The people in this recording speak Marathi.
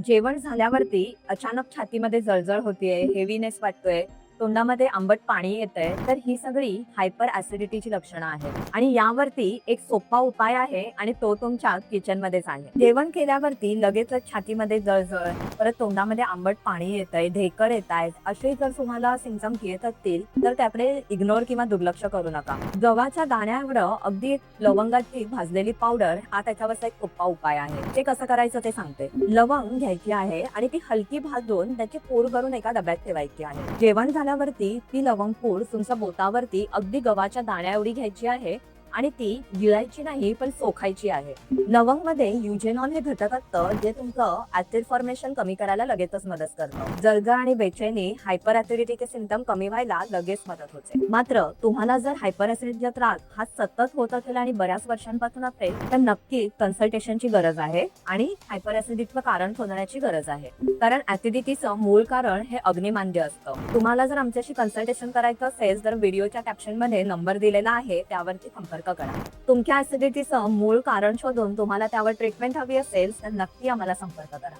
जेवण झाल्यावरती अचानक छातीमध्ये जळजळ होतीये, हेवीनेस वाटतोय, तोंडामध्ये आंबट पाणी येतंय, तर ही सगळी हायपर ऍसिडिटीची लक्षणं आहेत आणि यावरती एक सोपा उपाय आहे आणि तो तुमच्या किचन मध्येच आहे. जेवण केल्यावरती लगेचच छातीमध्ये जळजळ, परत तोंडामध्ये आंबट पाणी येतंय, ढेकर येतायत, असे जर तुम्हाला सिम्पटम येत असतील तर त्याकडे इग्नोर किंवा दुर्लक्ष करू नका. गव्हाच्या दाण्याएवढं अगदी लवंगाची भाजलेली पावडर हा त्याच्यावरचा एक सोपा उपाय आहे. ते कसं करायचं ते सांगते. लवंग घ्यायची आहे आणि ती हलकी भाजून त्याची पूड करून एका डब्यात ठेवायची आहे. जेवण झाल्यावरती ती लवंग पूड तुमच्या बोटावरती अगदी गव्हाच्या दाण्या एवढी घ्यायची आहे आणि ती गिळायची नाही पण चोखायची आहे. लवंग मध्ये युजेनॉल हे घटक असतं जे तुमचं ऍसिड फॉर्मेशन कमी करायला लगेचच मदत करतं. जळजळ आणि बेचैनी हायपर ऍसिडिटीचे सिम्पटम कमी व्हायला लगेच मदत होते. मात्र तुम्हाला जर हायपर ऍसिडिटीचा त्रास हा सतत होत असेल आणि बऱ्याच वर्षांपासून असेल तर नक्की कन्सल्टेशनची गरज आहे आणि हायपर ऍसिडिटीचं कारण शोधण्याची गरज आहे. कारण ऍसिडिटीचं मूळ कारण हे अग्निमांद्य असतं. तुम्हाला जर आमच्याशी कन्सल्टेशन करायचं असेल तर व्हिडिओच्या कॅप्शन मध्ये नंबर दिलेला आहे, त्यावरती संपर्क करा. तुमच्या ऍसिडिटीचं मूळ कारण शोधून तुम्हाला त्यावर ट्रीटमेंट हवी असेल तर नक्की आम्हाला संपर्क करा.